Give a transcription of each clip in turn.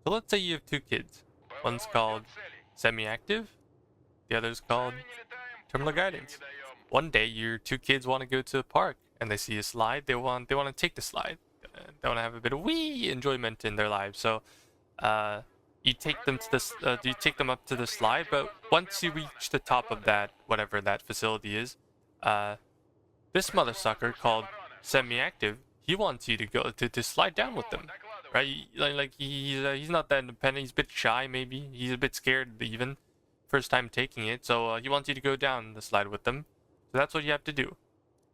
So let's say you have two kids. One's called semi-active, the other's called terminal guidance. One day your two kids want to go to the park and they see a slide. They want to take the slide. They want to have a bit of wee enjoyment in their lives. So you take them to this. You take them up to the slide. But once you reach the top of that, whatever that facility is, this mother sucker called semi-active, he wants you to go to slide down with them, right? Like he's not that independent. He's a bit shy, maybe. He's a bit scared even, first time taking it. So he wants you to go down the slide with them. So that's what you have to do.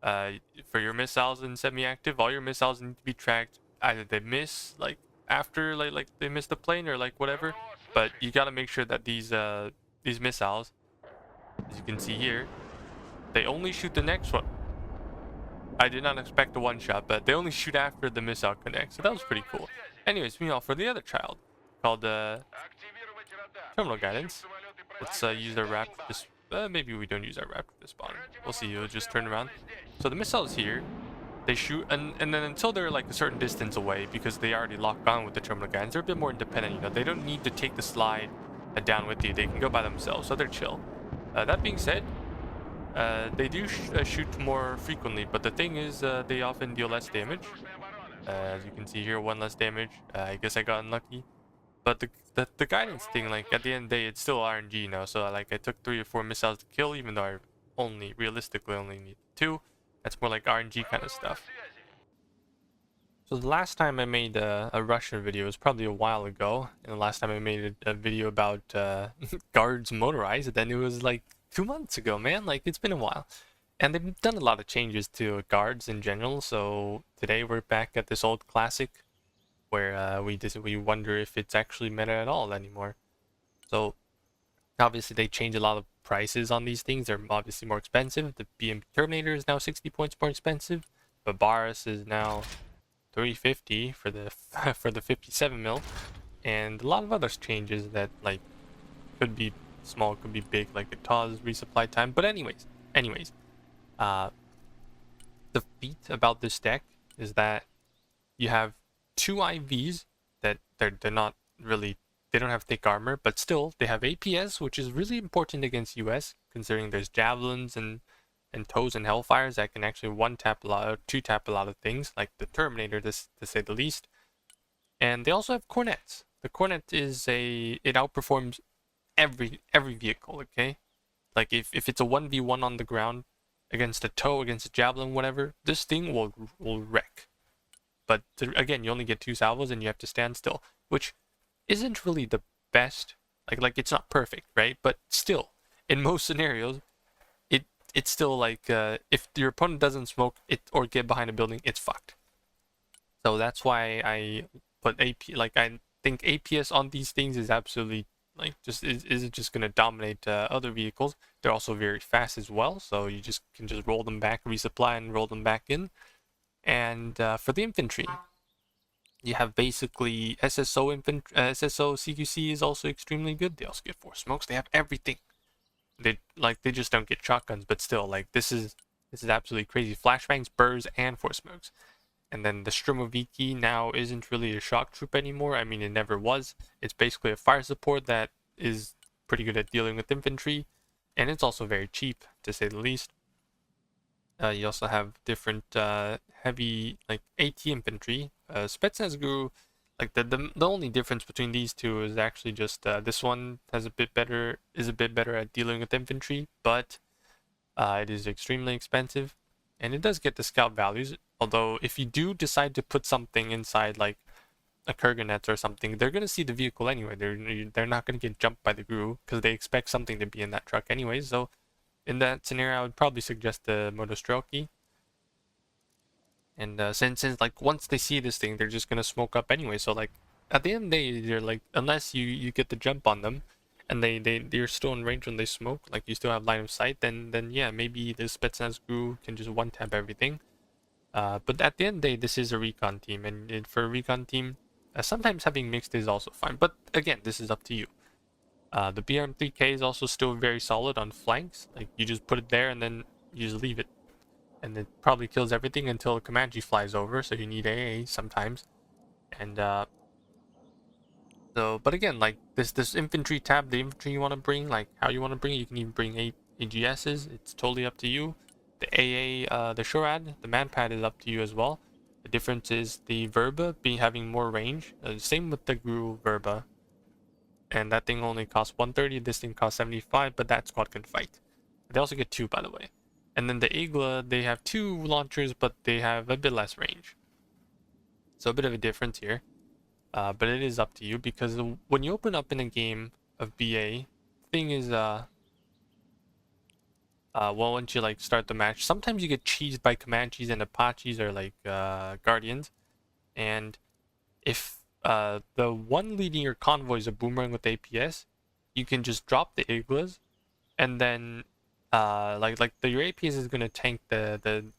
For your missiles in semi-active, all your missiles need to be tracked. Either they miss like after like they miss the plane or like whatever, but you gotta make sure that these missiles, as you can see here, they only shoot the next one. I did not expect a one shot, but they only shoot after the missile connects, so that was pretty cool. Anyways, meanwhile, for the other child, called terminal guidance, let's use our wrap. Just maybe we don't use our wrap to spawn. We'll see. It'll just turn around. So the missiles here, they shoot, and then until they're like a certain distance away, because they already lock on with the terminal guidance, they're a bit more independent. You know, they don't need to take the slide down with you. They can go by themselves, so they're chill. That being said, they do shoot more frequently, but the thing is, they often deal less damage. As you can see here, one less damage. I guess I got unlucky. But the guidance thing, like at the end of the day, it's still RNG now. So like I took 3 or 4 missiles to kill, even though I realistically only need 2. That's more like RNG kind of stuff. So the last time I made a Russian video was probably a while ago, and the last time I made a video about guards motorized, then it was like 2 months ago, man. Like it's been a while, and they've done a lot of changes to guards in general. So today we're back at this old classic where we wonder if it's actually meta at all anymore. So obviously they changed a lot of prices on these things. They're obviously more expensive. The BM Terminator is now 60 points more expensive. But Baris is now 350 for the for the 57 mil, and a lot of other changes that like could be small, could be big, like the TAWS resupply time. But anyways, the feat about this deck is that you have 2 IVs that they're not really, they don't have thick armor, but still they have APS, which is really important against US, considering there's javelins and toes and hellfires that can actually 1-tap a lot, or 2-tap a lot of things, like the Terminator, to say the least. And they also have cornets. The cornet is it outperforms every vehicle. Okay, like if it's a 1v1 on the ground against a toe, against a javelin, whatever, this thing will wreck. But again, you only get 2 salvos and you have to stand still, which isn't really the best. Like it's not perfect, right? But still, in most scenarios, it's still like if your opponent doesn't smoke it or get behind a building, it's fucked. So that's why I put AP. Like I think APS on these things is absolutely like isn't just gonna dominate other vehicles. They're also very fast as well, so you can just roll them back, resupply, and roll them back in. And for the infantry, you have basically SSO CQC is also extremely good. They also get 4 smokes. They have everything. They just don't get shotguns, but still, like this is absolutely crazy. Flashbangs, burrs, and 4 smokes. And then the Stromoviki now isn't really a shock troop anymore. I mean, it never was. It's basically a fire support that is pretty good at dealing with infantry, and it's also very cheap, to say the least. You also have different heavy, like AT infantry. Spetsnaz Guru, like the only difference between these two is actually just this one is a bit better at dealing with infantry, but it is extremely expensive, and it does get the scout values. Although if you do decide to put something inside like a Kurganets or something, they're gonna see the vehicle anyway. They're not gonna get jumped by the Guru because they expect something to be in that truck anyways. So in that scenario, I would probably suggest the Motostrelki. And since like once they see this thing, they're just gonna smoke up anyway. So like at the end of the day, they're like, unless you get the jump on them, and they're still in range when they smoke, like you still have line of sight, then yeah, maybe the Spetsnaz Guru can just 1-tap everything. But at the end of the day, this is a recon team, and for a recon team, sometimes having mixed is also fine. But again, this is up to you. The BRM3K is also still very solid on flanks. Like you just put it there and then you just leave it, and it probably kills everything until a Comanche flies over. So you need AA sometimes, and So, but again, like this infantry tab, the infantry you want to bring, like how you want to bring it, you can even bring AGSs. It's totally up to you. The AA, the Shorad, the manpad is up to you as well. The difference is the Verba having more range. Same with the Gru Verba, and that thing only costs 130. This thing costs 75, but that squad can fight. They also get 2, by the way. And then the Igla, they have 2 launchers, but they have a bit less range. So a bit of a difference here. But it is up to you, because when you open up in a game of BA, thing is, well, once you like start the match, sometimes you get cheesed by Comanches and Apaches or like Guardians, and if the one leading your convoy is a boomerang with APS, you can just drop the Iglas, and then your APS is gonna tank the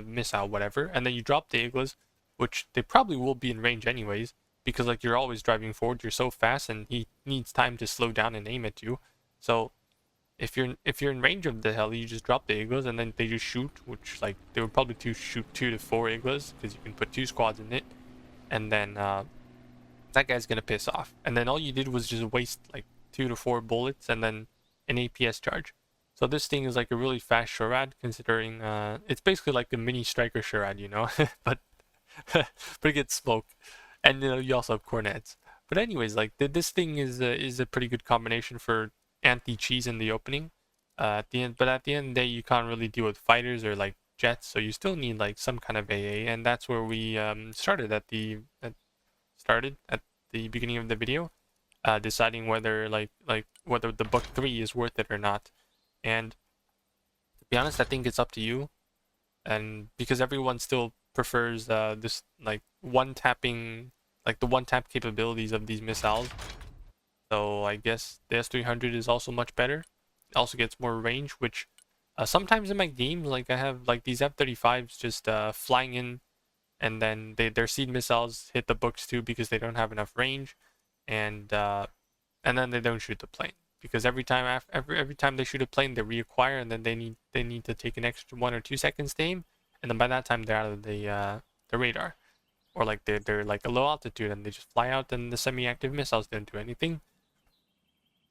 missile, whatever, and then you drop the Iglas, which they probably will be in range anyways, because like you're always driving forward, you're so fast, and he needs time to slow down and aim at you. So if you're in range of the heli, you just drop the Iglas, and then they just shoot, which like they would probably shoot 2 to 4 Iglas, because you can put 2 squads in it, and then that guy's gonna piss off. And then all you did was just waste like 2 to 4 bullets and then an APS charge. So this thing is like a really fast Shorad, considering it's basically like a mini striker Shorad, you know, but but it gets smoke, and you know you also have cornets. But anyways, like this thing is a pretty good combination for anti-cheese in the opening. At the end, but at the end of the day, you can't really deal with fighters or like jets, so you still need like some kind of AA, and that's where we started at the beginning of the video, deciding whether whether the Buck 3 is worth it or not. And to be honest, I think it's up to you, and because everyone still prefers this like one tapping, like the one tap capabilities of these missiles. So I guess the S300 is also much better. It also gets more range, which sometimes in my games, like I have like these F-35s just flying in, and then their seed missiles hit the books too because they don't have enough range, and then they don't shoot the plane, because every time they shoot a plane, they reacquire, and then they need to take an extra 1 or 2 seconds to aim, and then by that time they're out of the radar, or like they're like a low altitude and they just fly out, and the semi-active missiles don't do anything.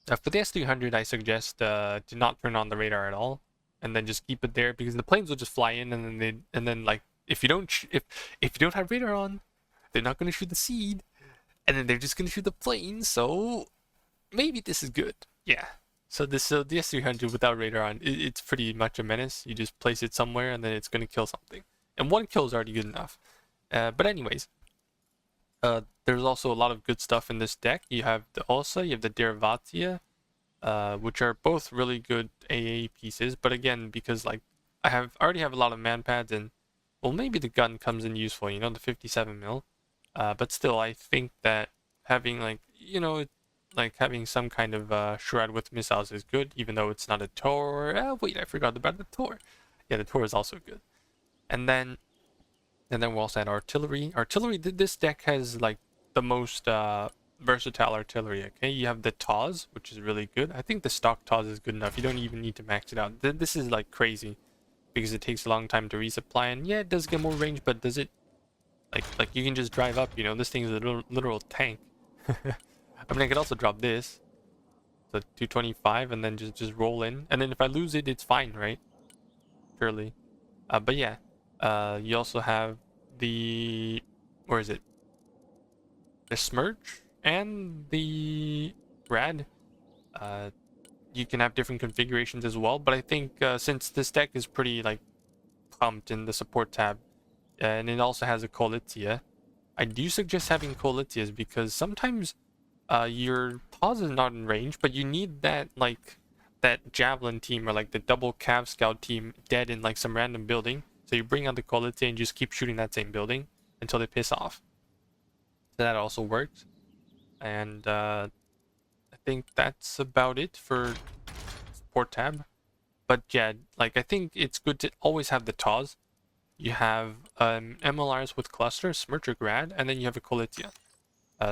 For the S300, I suggest to not turn on the radar at all, and then just keep it there, because the planes will just fly in, and then like if you don't have radar on, they're not going to shoot the seed, and then they're just going to shoot the plane. So maybe this is good. Yeah. So the S300 without radar on, it's pretty much a menace. You just place it somewhere, and then it's going to kill something, and 1 kill is already good enough. But anyways, there's also a lot of good stuff in this deck. You have the Osa, you have the Derivatia, which are both really good AA pieces. But again, because like I already have a lot of manpads, and well, maybe the gun comes in useful, you know, the 57 mil. But still, I think that having like, you know, like having some kind of Shroud with missiles is good, even though it's not a Tor. Wait, I forgot about the Tor. Yeah, the Tor is also good. And then we also had artillery. This deck has like the most versatile artillery. Okay, you have the Taz, which is really good. I think the stock Taz is good enough. You don't even need to max it out. This is like crazy, because it takes a long time to resupply, and yeah, it does get more range, but does it like you can just drive up, you know? This thing is a literal tank. I mean, I could also drop this, so 225, and then just roll in, and then if I lose it, it's fine, right? Surely. But yeah, you also have the, where is it? The Smirch and the Rad. You can have different configurations as well, but I think since this deck is pretty like pumped in the support tab, and it also has a Kolitzia, I do suggest having Kolitzias, because sometimes your Taz is not in range, but you need that like that javelin team, or like the double Cav Scout team dead in like some random building. So you bring out the Kolitzia and just keep shooting that same building until they piss off. So that also works. And I think that's about it for support tab. But yeah, like I think it's good to always have the Taz. You have MLRs with cluster, Smirch or Grad, and then you have a Kolitzia.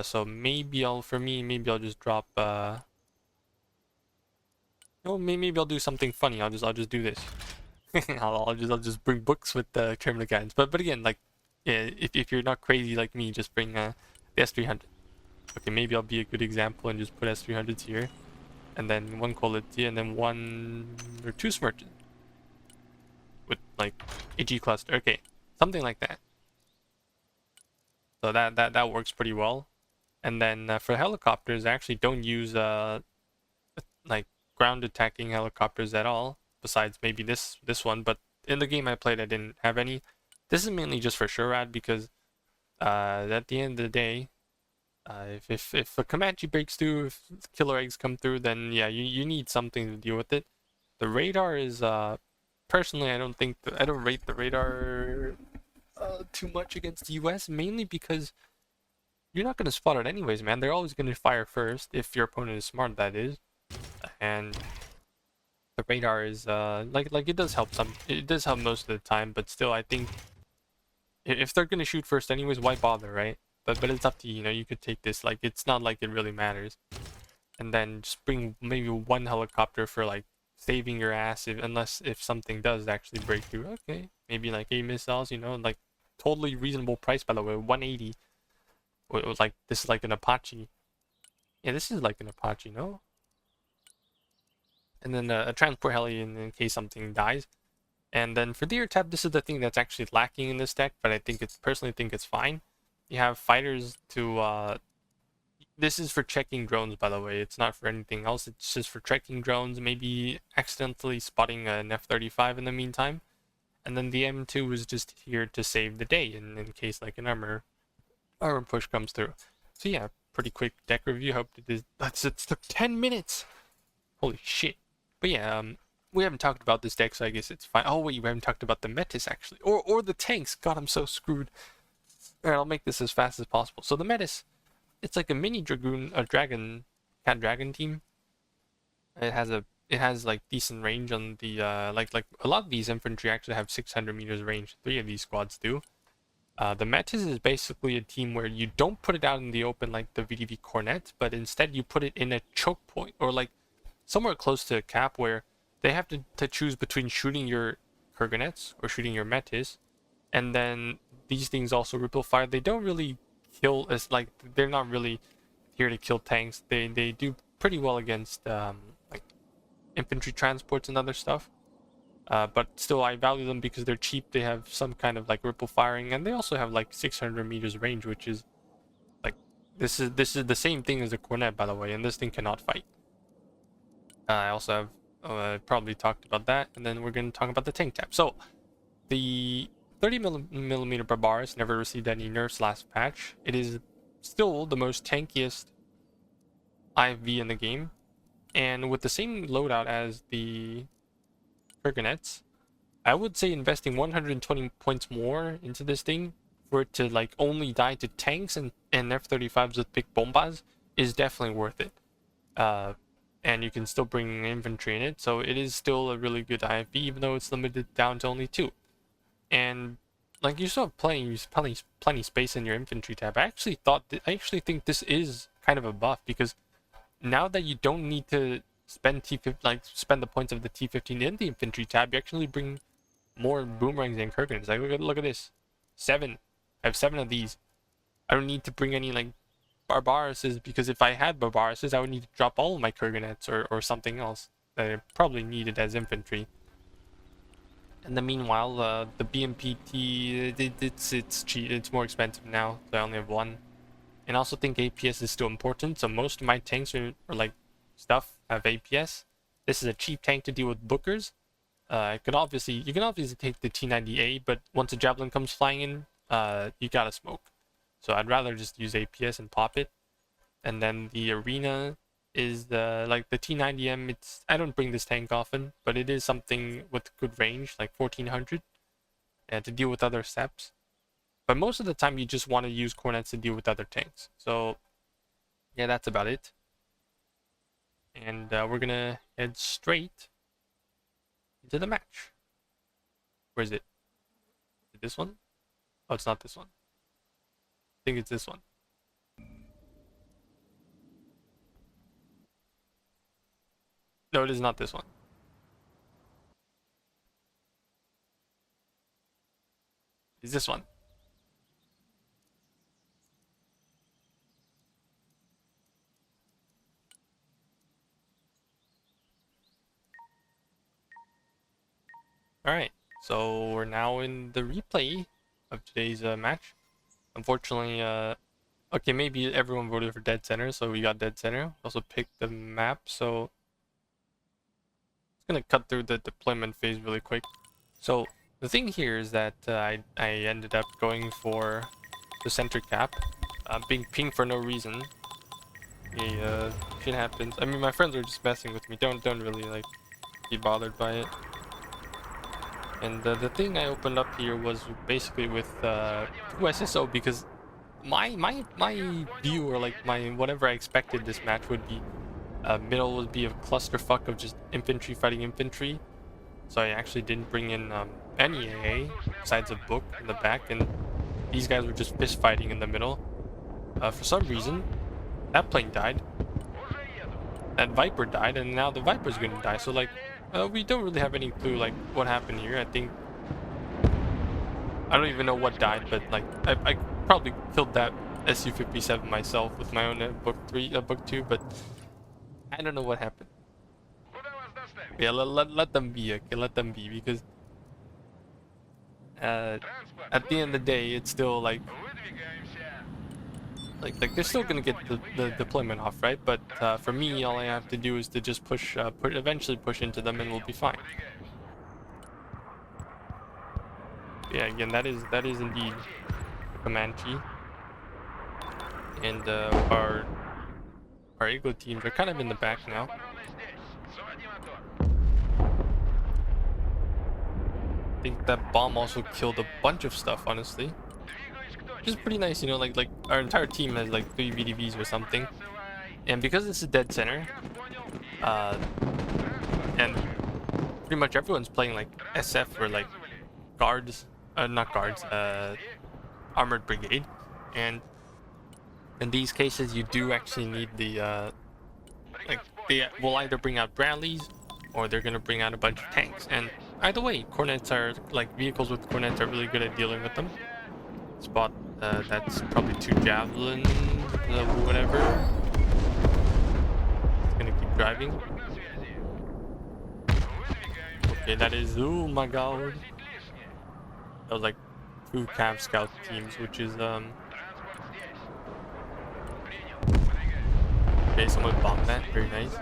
So maybe I'll just drop maybe I'll do something funny. I'll just do this. I'll just bring books with the terminal guidance. But again, like, yeah, if you're not crazy like me, just bring the S300. Okay, maybe I'll be a good example and just put S300s here. And then one quality, and then one or two Smirches. With like a G cluster. Okay, something like that. So that works pretty well. And then for helicopters, I actually don't use like ground attacking helicopters at all. Besides maybe this one, but in the game I played, I didn't have any. This is mainly just for Shurad because at the end of the day, if a Comanche breaks through, if killer eggs come through, then yeah, you need something to deal with it. The radar is personally I don't think I don't rate the radar too much against the US, mainly because you're not going to spot it anyways, man. They're always going to fire first if your opponent is smart, that is. And the radar is like it does help it does help most of the time, but still I think if they're going to shoot first anyways, why bother, right? But it's up to you, you know, you could take this, like it's not like it really matters. And then just bring maybe one helicopter for like saving your ass unless if something does actually break through. Okay, maybe like 8 missiles, you know, like totally reasonable price, by the way. 180. It was like this is like an Apache. Yeah, this is like an Apache, no? And then a transport heli in case something dies. And then for the air tab, this is the thing that's actually lacking in this deck, but I think it's personally think it's fine. You have fighters to this is for checking drones, by the way. It's not for anything else. It's just for checking drones, maybe accidentally spotting an F-35 in the meantime. And then the M2 is just here to save the day in case like an armor push comes through. So yeah, pretty quick deck review. Hope it took 10 minutes. Holy shit. But yeah, we haven't talked about this deck, so I guess it's fine. Oh wait, we haven't talked about the Metis actually, or the tanks. God, I'm so screwed. All right, I'll make this as fast as possible. So the Metis, it's like a mini dragoon, a cat dragon team. It has like decent range on the like a lot of these infantry actually have 600 meters range. 3 of these squads do. The Metis is basically a team where you don't put it out in the open like the VDV Cornet, but instead you put it in a choke point or like somewhere close to a cap where they have to choose between shooting your Kurganets or shooting your Metis, and then these things also ripple fire. They don't really kill us, like they're not really here to kill tanks. They do pretty well against like infantry transports and other stuff. But still, I value them because they're cheap. They have some kind of like ripple firing, and they also have like 600 meters range, which is like this is the same thing as a Cornet, by the way, and this thing cannot fight. I also have probably talked about that, and then we're going to talk about the tank tab. So the 30mm Barbaris never received any nerfs last patch. It is still the most tankiest IFV in the game, and with the same loadout as the Kurganets, I would say investing 120 points more into this thing for it to like only die to tanks and F-35s with big bombas is definitely worth it. And you can still bring infantry in it, so it is still a really good IFV, even though it's limited down to only 2. And like you still have plenty space in your infantry tab. I actually think this is kind of a buff because now that you don't need to spend spend the points of the T15 in the infantry tab, you actually bring more boomerangs and Kurgans. Like look at this, 7. I have 7 of these. I don't need to bring any like Barbarises because if I had Barbarises, I would need to drop all of my Kurganets or something else that I probably needed as infantry. And then meanwhile, the BMPT it's cheap. It's more expensive now. So I only have 1. And I also think APS is still important. So most of my tanks or like stuff have APS. This is a cheap tank to deal with Bookers. You can obviously take the T90A, but once a javelin comes flying in, you gotta smoke. So I'd rather just use APS and pop it. And then the arena is like the T90M. I don't bring this tank often, but it is something with good range, like 1400, to deal with other steps. But most of the time, you just want to use Cornets to deal with other tanks. So yeah, that's about it. And we're gonna head straight into the match. Where is it? Is it this one? Oh, it's not this one. I think it's this one. No, it is not this one. It's this one. Alright, so we're now in the replay of today's match. Unfortunately, okay, maybe everyone voted for dead center, so we got dead center. Also picked the map, so it's gonna cut through the deployment phase really quick. So the thing here is that I ended up going for the center cap, being pinged for no reason. Shit happens. I mean, my friends were just messing with me. Don't really like be bothered by it. And the thing I opened up here was basically with 2 SSO, because my view, or like my whatever I expected this match would be, middle would be a clusterfuck of just infantry fighting infantry. So I actually didn't bring in any AA besides a book in the back, and these guys were just fist fighting in the middle. For some reason, that plane died, that Viper died, and now the Viper's gonna die. So like, we don't really have any clue like what happened here. I think I don't even know what died, but like I probably killed that Su-57 myself with my own book 2, but I don't know what happened. Yeah, let them be, okay, let them be, because at the end of the day, it's still like they're still gonna get the deployment off, right? But for me, all I have to do is to just eventually push into them, and we'll be fine. Yeah, again, that is indeed a Comanche, and our Ego teams are kind of in the back now. I think that bomb also killed a bunch of stuff, honestly. Which is pretty nice, you know, like our entire team has like 3 VDVs or something. And because this is dead center, and pretty much everyone's playing like SF or like guards, not guards, armored brigade. And in these cases, you do actually need the, like, they will either bring out Bradleys, or they're gonna bring out a bunch of tanks. And either way, Cornets are, like, vehicles with Cornets are really good at dealing with them. Spot, that's probably 2 javelins, whatever. It's gonna keep driving. Okay, that is, oh my god. That was like 2 Cav Scout teams, which is, okay, someone bombed that, very nice.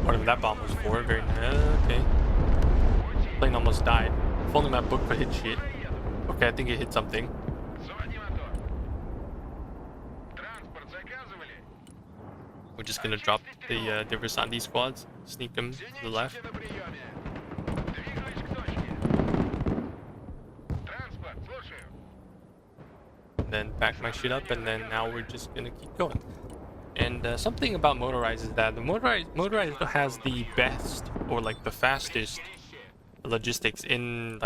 Whatever that bomb was for, very nice. Okay. Plane almost died. If only my book could hit shit. Okay, I think it hit something. We're just gonna drop the Versandi squads, sneak them to the left. Then back my shit up, and then now we're just gonna keep going. And something about Motorized is that the Motorized has the best, or like the fastest, logistics in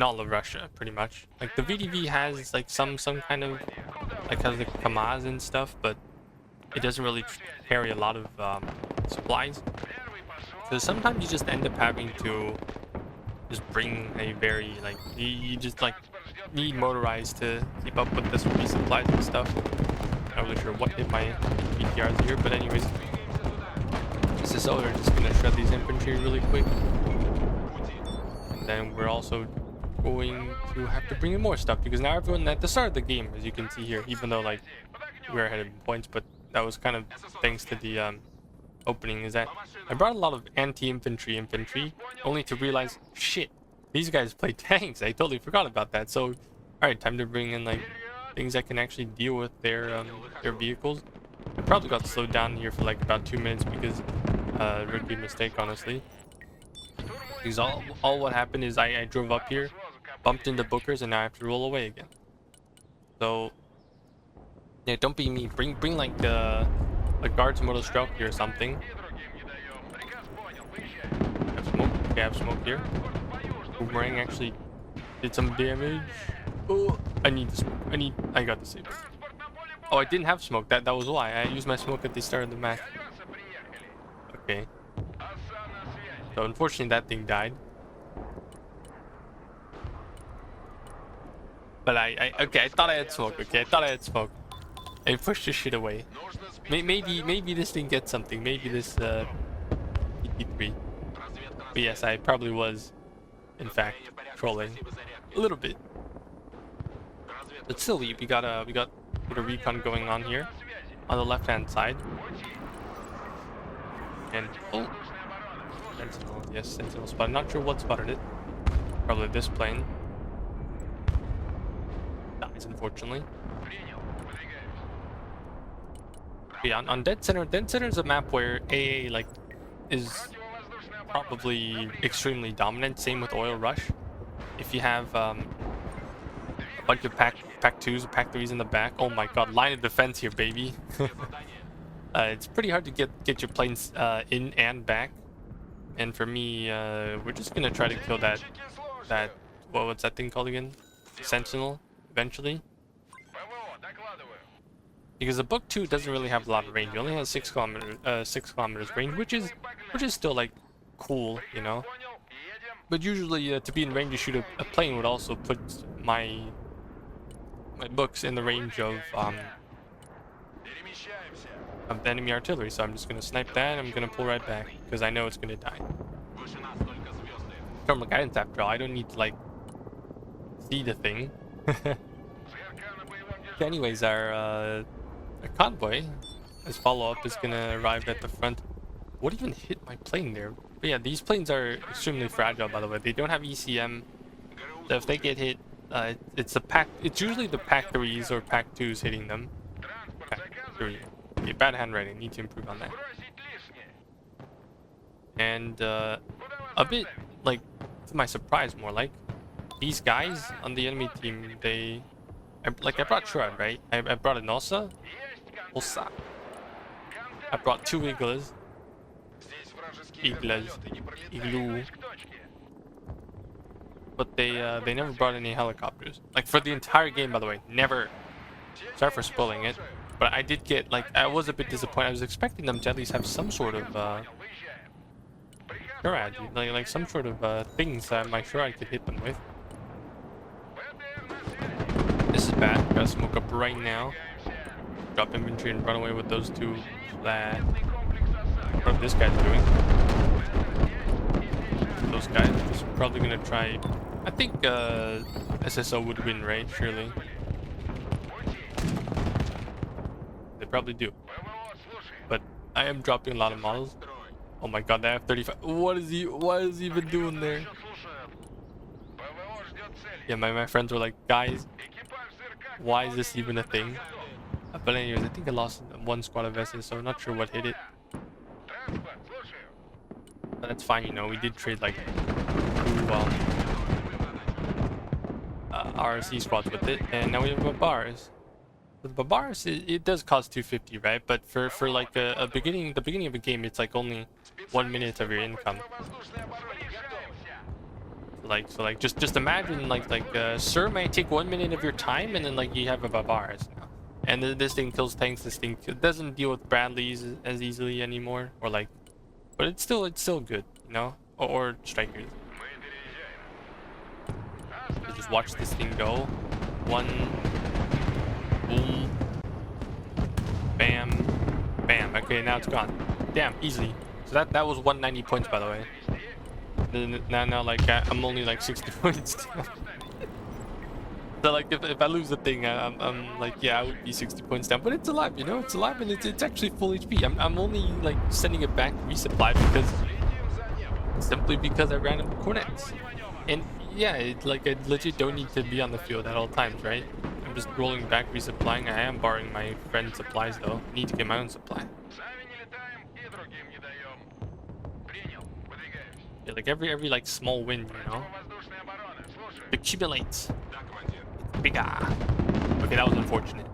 all of Russia, pretty much. Like the VDV has like some kind of like has the KAMAZ and stuff, but it doesn't really carry a lot of supplies. So sometimes you just end up having to just bring a very like you just like need Motorized to keep up with this supplies and stuff. Not really sure what hit my PTRs here, but anyways, SSO are just gonna shred these infantry really quick. And then we're also going to have to bring in more stuff, because now everyone at the start of the game, as you can see here, even though like we're ahead in points, but that was kind of thanks to the opening, is that I brought a lot of anti-infantry only to realize, shit, these guys play tanks. I totally forgot about that. So alright, time to bring in like things that can actually deal with their vehicles. I probably got slowed down here for like about 2 minutes because rookie mistake, honestly. Because all what happened is I drove up here, bumped into Bookers, and now I have to roll away again. So yeah, don't be me. Bring like the guards motor stroke here or something. I have smoke. Okay, I have smoke here. Boomerang actually did some damage. Oh, I need the smoke. I got the save. Oh, I didn't have smoke. That was why. I used my smoke at the start of the match. Okay. So unfortunately that thing died. But okay, I thought I had smoke. Okay, I thought I had smoke. I pushed this shit away. Maybe this thing gets something. Maybe this PT3. But yes, I probably was, in fact, trolling a little bit. But still, we got a recon going on here on the left-hand side. And oh, Sentinel, yes, Sentinel spotted. Not sure what spotted it. Probably this plane. Dies, unfortunately. But yeah, on Dead Center is a map where AA like is probably extremely dominant. Same with Oil Rush. If you have a bunch of pack 2s, pack 3s in the back. Oh my god, line of defense here, baby. It's pretty hard to get your planes in and back. And for me, we're just gonna try to kill that what's that thing called again? Sentinel eventually. Because the Book 2 doesn't really have a lot of range. It only has 6 kilometers range, which is still like cool, you know. But usually, to be in range to shoot a plane would also put my books in the range of the enemy artillery. So I'm just gonna snipe that. And I'm gonna pull right back because I know it's gonna die. Terminal guidance after all. I don't need to like see the thing. Anyways, our convoy as follow-up is gonna arrive at the front. What even hit my plane there? But yeah, these planes are extremely fragile, by the way. They don't have ECM, so if they get hit, it's usually the pack 3s or pack 2s hitting them. Pack 3. Okay, bad handwriting, need to improve on that. And a bit like, to my surprise, more like these guys on the enemy team, I brought Shrud, right? I brought an Osa. I brought 2 Iglas. Igloo. But they never brought any helicopters. Like for the entire game, by the way, never. Sorry for spoiling it, but I did get like I was a bit disappointed. I was expecting them to at least have some sort of like some sort of things that I'm sure I could hit them with. This is bad. Gotta smoke up right now. Drop infantry and run away with those 2. What this guy's doing? Those guys is probably gonna try. I think SSO would win, right? Surely. They probably do. But I am dropping a lot of models. Oh my god, they have 35. What is he even doing there? Yeah, my friends were like, guys, why is this even a thing? But anyways, I think I lost 1 squad of SS, so I'm not sure what hit it. But that's fine, you know. We did trade like 2 RSC squads with it, and now we have Babars. With Babars, it does cost 250, right? But for like the beginning of a game, it's like only 1 minute of your income. So just imagine like Sir may take 1 minute of your time, and then like you have a Babars now. And this thing kills tanks. This thing doesn't deal with Bradleys as easily anymore, or like, but it's still good, you know, or strikers. So just watch this thing go. 1, boom, bam, bam. Okay, now it's gone. Damn, easily. So that was 190 points, by the way. Now like I'm only like 60 points down. So like if I lose the thing, I'm like, yeah, I would be 60 points down, but it's alive, you know, it's alive, and it's actually full HP. I'm only like sending it back to resupply simply because I ran up cornets. And yeah, I legit don't need to be on the field at all times, right? I'm just rolling back, resupplying. I am borrowing my friend's supplies though. Need to get my own supply. Yeah, like every like small win, you know, accumulates. Bigger. Okay, that was unfortunate.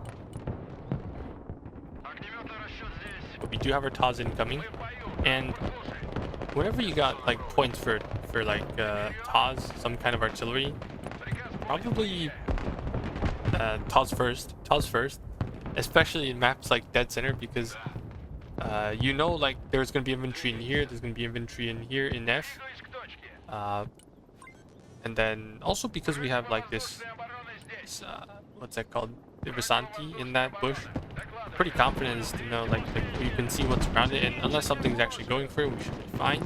But we do have our TAS incoming, and whenever you got like points for like TAS, some kind of artillery, probably TAS first, especially in maps like Dead Center, because you know, like there's gonna be infantry in here, there's gonna be infantry in here in F, and then also because we have like this what's that called, the Versanti in that bush. I'm pretty confident as to know like you can see what's around it, and unless something's actually going for it, we should be fine.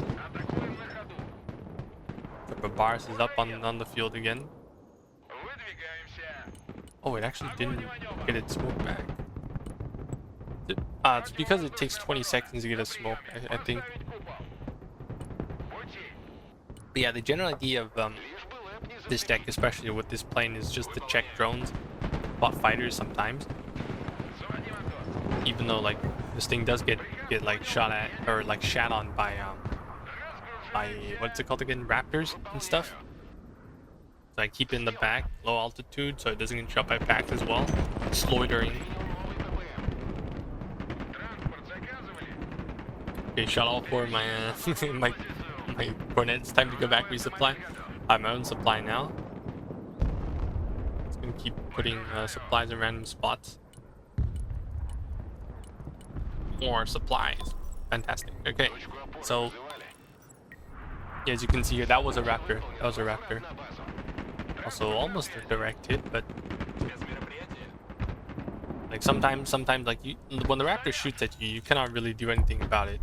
But Boris is up on the field again. Oh, it actually didn't get its smoke back. It's because it takes 20 seconds to get a smoke, I think. But yeah, the general idea of this deck, especially with this plane, is just to check drones, spot fighters sometimes. Even though like this thing does get like shot at or like shat on by what's it called again, raptors and stuff. So I keep it in the back, low altitude, so it doesn't get shot by packs as well. Loitering. Okay, shot all four of my my cornets. Time to go back resupply. I have my own supply now. It's gonna keep putting supplies in random spots. More supplies. Fantastic. Okay, so yeah, as you can see here, that was a raptor. That was a raptor. Also, almost a direct hit, but like sometimes like when the raptor shoots at you, you cannot really do anything about it.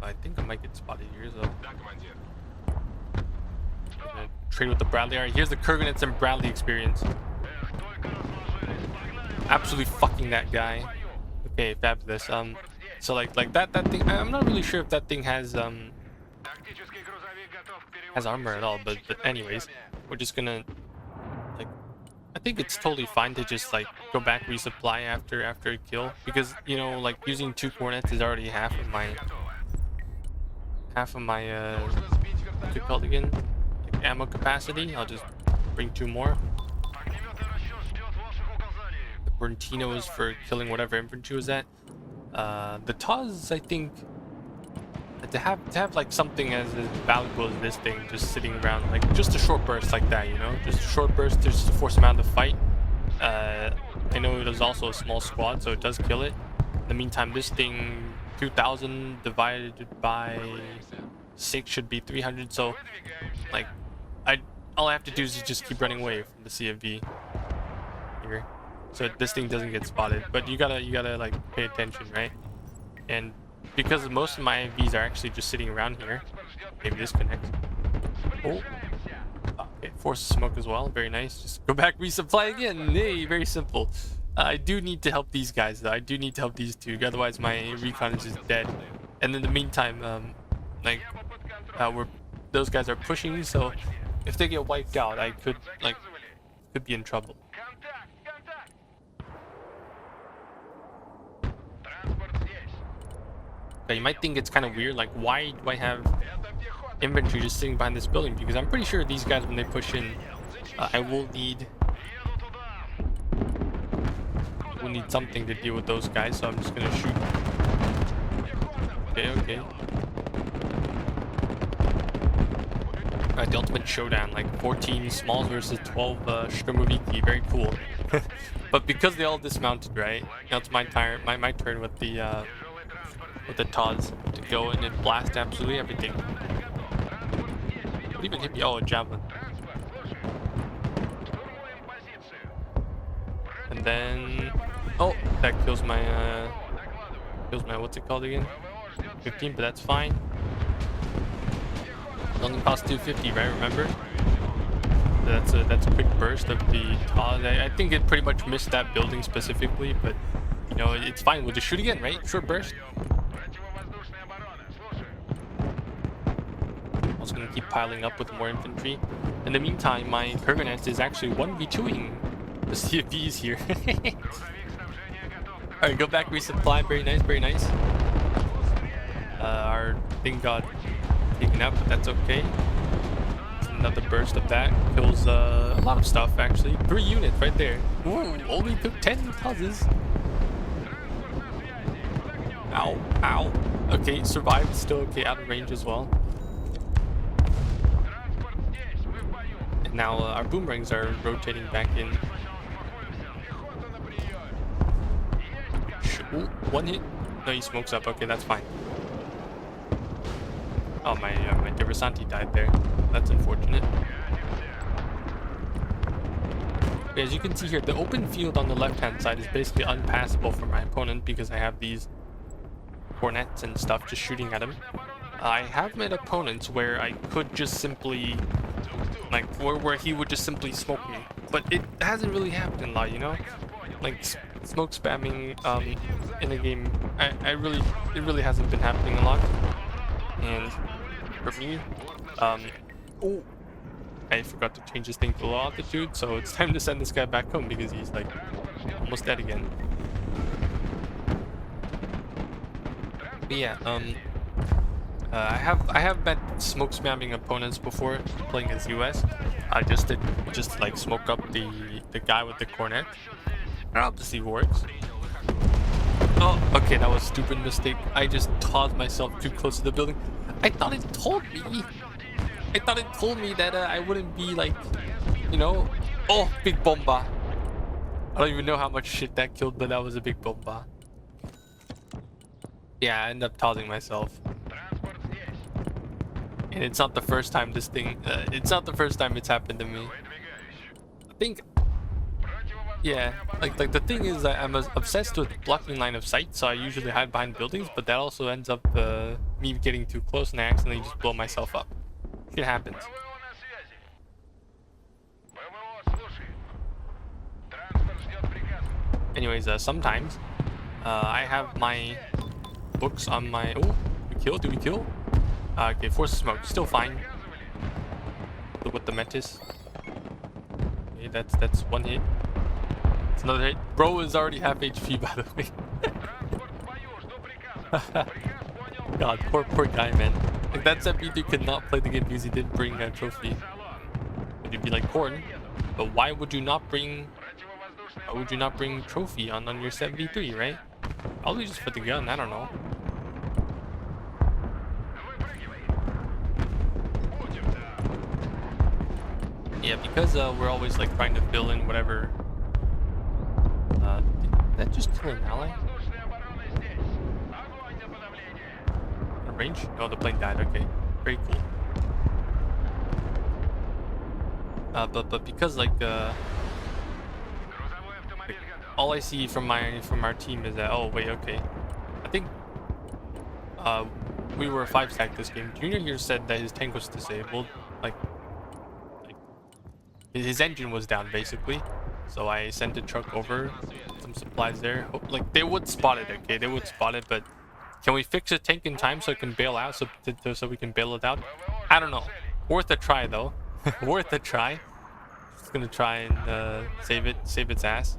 I think I might get spotted here, so trade with the Bradley. All right, here's the Kurganets and Bradley experience. Absolutely fucking that guy. Okay, fabulous. So like that thing, I'm not really sure if that thing has armor at all, but anyways, we're just gonna like, I think it's totally fine to just like go back resupply after a kill, because you know, like using 2 cornets is already half of my what's it called again, like ammo capacity. I'll just bring 2 more. The Brentino is for killing whatever infantry was at. The Taz, I think, to have like something as valuable as this thing just sitting around, like just a short burst like that, you know, just a short burst just to force him out of the fight. I know it was also a small squad, so it does kill it. In the meantime, this thing, 2,000 divided by 6 should be 300, so like all I have to do is just keep running away from the CFV here, so this thing doesn't get spotted. But you gotta like pay attention, right? And because most of my IFVs are actually just sitting around here. Maybe this connects. Oh, okay, force smoke as well. Very nice. Just go back, resupply again. Hey, very simple. I do need to help these guys though. I do need to help these 2. Otherwise, my recon is just dead. And in the meantime, those guys are pushing me. So if they get wiped out, I could be in trouble. You might think it's kind of weird, like why do I have infantry just sitting behind this building? Because I'm pretty sure these guys, when they push in, I will need something to deal with those guys, so I'm just gonna shoot. Okay. Alright, the ultimate showdown, like 14 smalls versus 12 Sturmoviki, very cool. But because they all dismounted, right? Now it's my turn with the Taz to go in and blast absolutely everything. What even hit me? Oh, a javelin. And then, oh, that kills my what's it called again? 15, but that's fine. It only costs 250, right? Remember? That's a quick burst of the Taz. I think it pretty much missed that building specifically, but you know, it's fine. We'll just shoot again, right? Short burst. Also gonna keep piling up with more infantry. In the meantime, my Kurganets is actually 1v2ing the CFVs here. Alright, go back, resupply. Very nice, very nice. Our thing got taken out, but that's okay. Another burst of that kills a lot of stuff, actually. 3 units right there. Ooh, only took 10 Tazes. Ow, ow. Okay, survived, still okay, out of range as well. And now our boomerangs are rotating back in. Ooh, 1 hit. No, he smokes up. Okay, that's fine. Oh, my Diversanti died there. That's unfortunate. Okay, as you can see here, the open field on the left-hand side is basically unpassable for my opponent because I have these cornets and stuff just shooting at him. I have met opponents where I could just simply, like, where he would just simply smoke me, but it hasn't really happened a lot, you know? Like, smoke spamming in a game, it really hasn't been happening a lot. And for me, oh, I forgot to change this thing to low altitude, so it's time to send this guy back home because he's like almost dead again. But yeah, I have met smoke spamming opponents before playing as US. I just like smoke up the guy with the cornet. And obviously works. Oh, okay, that was a stupid mistake. I just tossed myself too close to the building. I thought it told me. I thought it told me that I wouldn't be like, you know. Oh, big bomba. I don't even know how much shit that killed, but that was a big bomba. Yeah, I ended up tossing myself. And it's not the first time this thing. It's not the first time it's happened to me. I think. Yeah, like the thing is that I'm obsessed with blocking line of sight, so I usually hide behind buildings, but that also ends up me getting too close and I accidentally just blow myself up. It happens. Anyways, sometimes I have my books on my... Oh, we kill? Did we kill? Okay, force of smoke, still fine. Look with the Metis. Okay, that's one hit. It's another hit. Bro is already half HP, by the way. God, poor guy, man. Like, that Ep.25 could not play the game because he didn't bring a trophy. It'd be like corn. But why would you not bring... Why would you not bring trophy on your Ep.25, right? Probably just for the gun, I don't know. Yeah, because we're always like trying to fill in whatever. Did that just kill an ally? A range? No, the plane died. Okay, very cool. But because like all I see from our team is that, oh wait, okay, I think we were 5-stack this game. Junior here said that his tank was disabled, like his engine was down basically. So I sent a truck over, some supplies there. Hope, like, they would spot it, okay? They would spot it, but can we fix the tank in time so it can bail out, so we can bail it out? I don't know. Worth a try, though. Worth a try. Just gonna try and save its ass.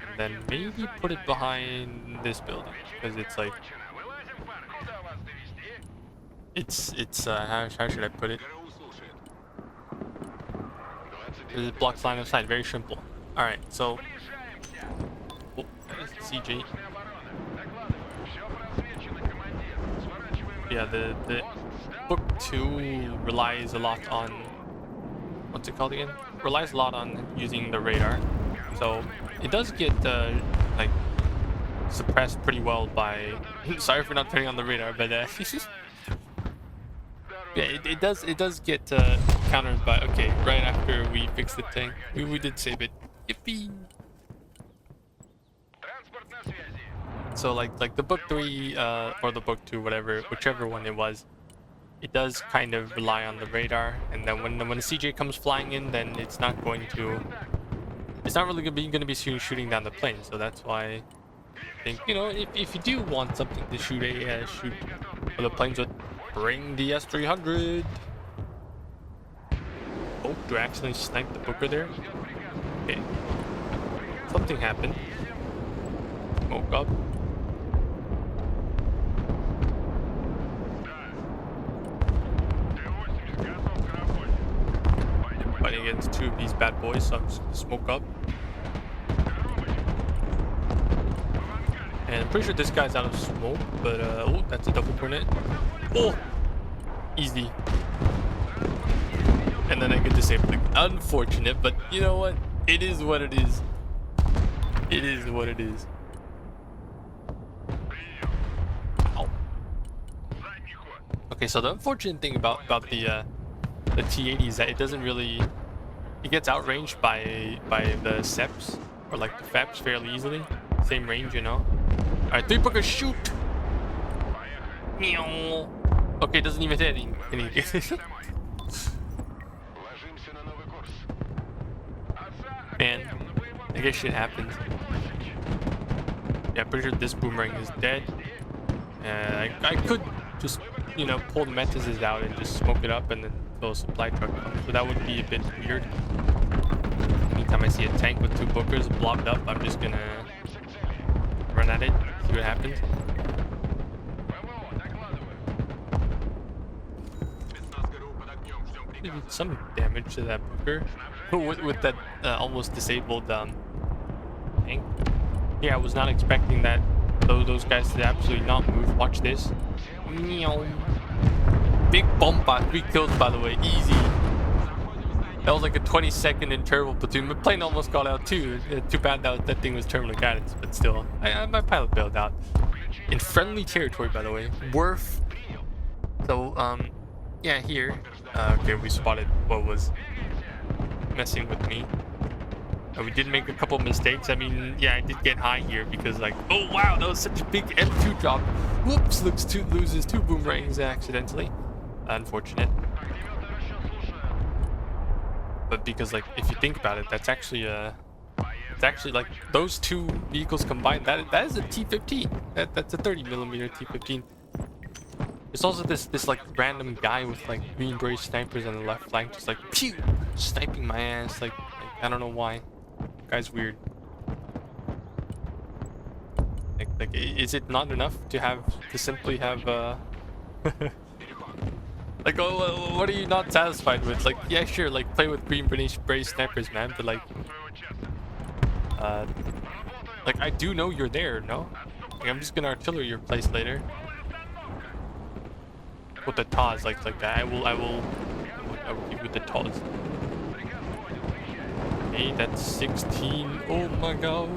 And then maybe put it behind this building, because it's like... It's how should I put it? It blocks line of sight, very simple. Alright, so... Oh, CJ. Yeah, the book 2 relies a lot on... What's it called again? Relies a lot on using the radar. So, it does get, like, suppressed pretty well by... Sorry for not turning on the radar, but, yeah, it does get countered by... Okay, right after we fix the tank, we did save it. Yippee! So like the book 3 or the book 2, whatever, whichever one it was, it does kind of rely on the radar, and then when the CJ comes flying in, then it's not really gonna be shooting down the plane. So that's why I think, you know, if you do want something to shoot for the planes with, bring the S300. Oh, do I accidentally snipe the booker there? Okay. Something happened. Smoke up. Fighting against 2 of these bad boys, so I'm just gonna smoke up. And I'm pretty sure this guy's out of smoke, but oh, that's a double cornet. Oh, easy. And then I get disabled. Unfortunate, but you know what? It is what it is. It is what it is. Ow. Okay, so the unfortunate thing about the T80 is that it doesn't really... It gets outranged by the SEPs, or like the FEPs fairly easily. Same range, you know. Alright, 3 bookers, shoot! Meow. Okay, doesn't even hit anything. Man, I guess shit happens. Yeah, I'm pretty sure this boomerang is dead. I could just, you know, pull the Metises out and just smoke it up and then throw a supply truck on. So that would be a bit weird. Anytime I see a tank with 2 bookers blocked up, I'm just gonna run at it, see what happens. Did some damage to that booker with that almost disabled tank. Yeah, I was not expecting that. Those guys to absolutely not move. Watch this. Meow. Big bump on 3 kills, by the way. Easy. That was like a 20-second interval platoon. My plane almost got out too. Too bad that thing was terminal guidance, but still, my pilot bailed out. In friendly territory, by the way. Worth. So, yeah, here. Okay, we spotted what was messing with me. We did make a couple mistakes. I mean, yeah, I did get high here because, like, oh wow, that was such a big M2 drop. Whoops, loses 2 boomerangs accidentally. Unfortunate. But because, like, if you think about it, that's actually it's actually like those 2 vehicles combined. That is a T-15. That's a 30mm T-15. There's also this like random guy with like green beret snipers on the left flank, just like pew, sniping my ass. Like I don't know why. Guy's weird. Like is it not enough to simply have like, oh, what are you not satisfied with? Like, yeah, sure, like play with green beret snipers, man, but like I do know you're there, no? Like, I'm just gonna artillery your place later. With the TOS, like that. I will give you the TOS. Okay, that's 16. Oh my god.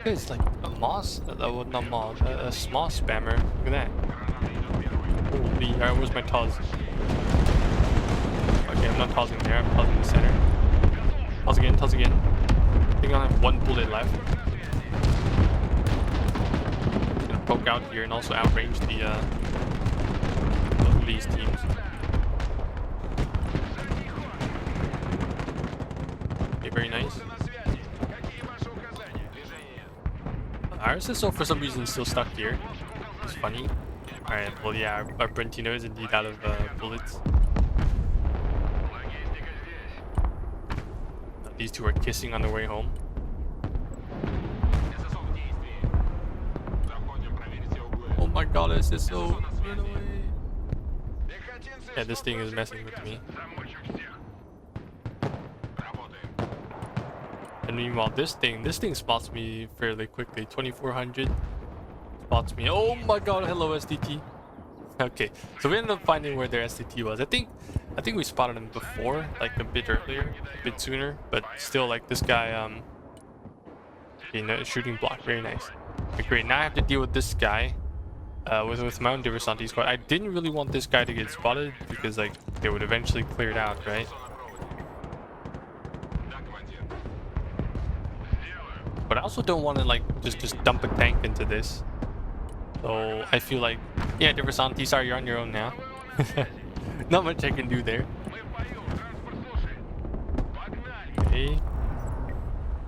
It's like a Moss, not Moss, a small spammer. Look at that. Holy, alright, where's my TOS? Okay, I'm not tossing there, I'm tossing the center. Toss again. I think I have 1 bullet left. I'm gonna poke out here and also outrange these teams. Okay, very nice. RSSO for some reason is still stuck here. It's funny. Alright, well yeah, our Brentino is indeed out of bullets. These 2 are kissing on their way home. Oh my god, SSO, run away. Yeah, this thing is messing with me. And meanwhile, this thing spots me fairly quickly. 2400 spots me. Oh my god, hello SDT. Okay, so we ended up finding where their SDT was. I think we spotted him before, like a bit earlier, a bit sooner, but still, like this guy, you know, shooting block, very nice. Okay, great. Now I have to deal with this guy. With my own Diversanti squad. I didn't really want this guy to get spotted because like they would eventually clear it out, right? But I also don't want to like just dump a tank into this. So I feel like, yeah, Diversanti, sorry, you're on your own now. Not much I can do there. Okay.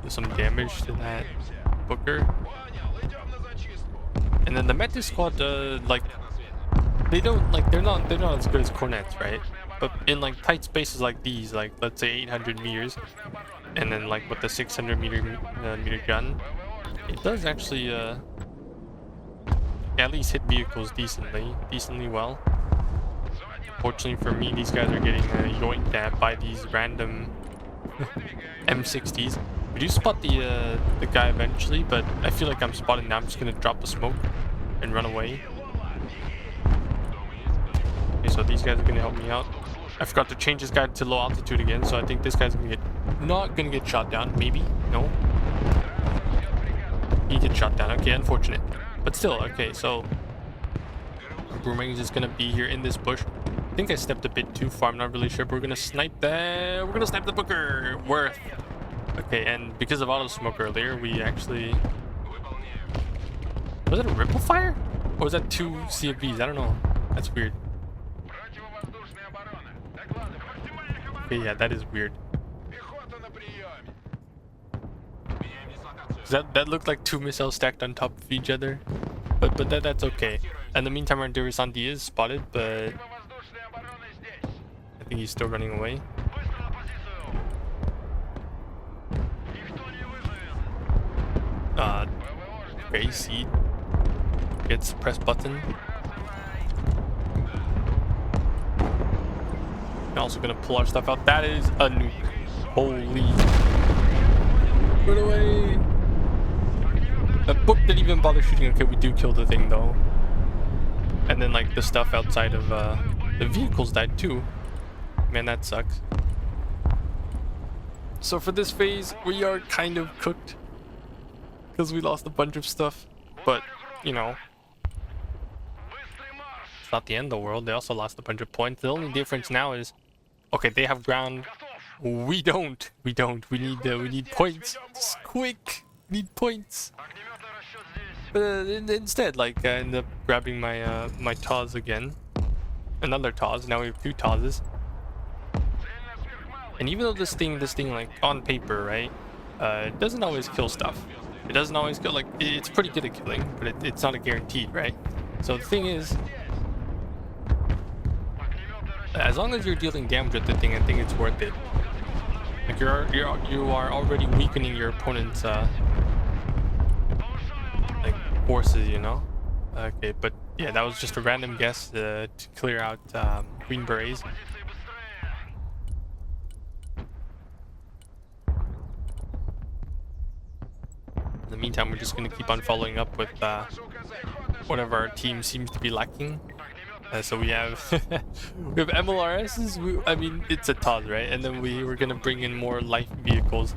Do some damage to that booker. And then the Metis squad, like, they're not as good as Cornets, right? But in like tight spaces like these, like let's say 800 meters, and then like with the 600 meter gun, it does actually at least hit vehicles decently well. Fortunately for me, these guys are getting yoinked at by these random M60s. We do spot the guy eventually, but I feel like I'm spotted now. I'm just gonna drop the smoke and run away. Okay, so these guys are gonna help me out. I forgot to change this guy to low altitude again, so I think this guy's not gonna get shot down. Maybe, no. He gets shot down. Okay, unfortunate, but still okay. So Boomerang is gonna be here in this bush. I think I stepped a bit too far. I'm not really sure. But we're gonna snipe that. We're gonna snipe the booker. Worth. Okay, and because of auto smoke earlier, we actually... Was it a ripple fire? Or was that 2 CFVs? I don't know. That's weird. Okay, yeah, that is weird. That looked like 2 missiles stacked on top of each other. But that's okay. In the meantime, our Durasanti is spotted, but I think he's still running away. Okay, seed gets press button. I'm also gonna pull our stuff out. That is a nuke. Holy! Run away! That book didn't even bother shooting. Okay, we do kill the thing though. And then like the stuff outside of the vehicles died too. Man, that sucks. So for this phase, we are kind of cooked because we lost a bunch of stuff. But you know, it's not the end of the world. They also lost a bunch of points. The only difference now is, okay, they have ground. We don't. We need points. Just quick. We need points. But instead, like, I end up grabbing my my TAWs again. Another TAWs. Now we have 2 TAWs. And even though this thing, like, on paper, right, it doesn't always kill stuff. It doesn't always kill, like, it's pretty good at killing, but it's not a guaranteed, right? So the thing is, as long as you're dealing damage with the thing, I think it's worth it. Like, you are already weakening your opponent's like forces, you know. Okay, but yeah, that was just a random guess to clear out green berets. In the meantime, we're just gonna keep on following up with whatever our team seems to be lacking. So we have we have MLRSs. I mean, it's a TOS, right? And then we're gonna bring in more light vehicles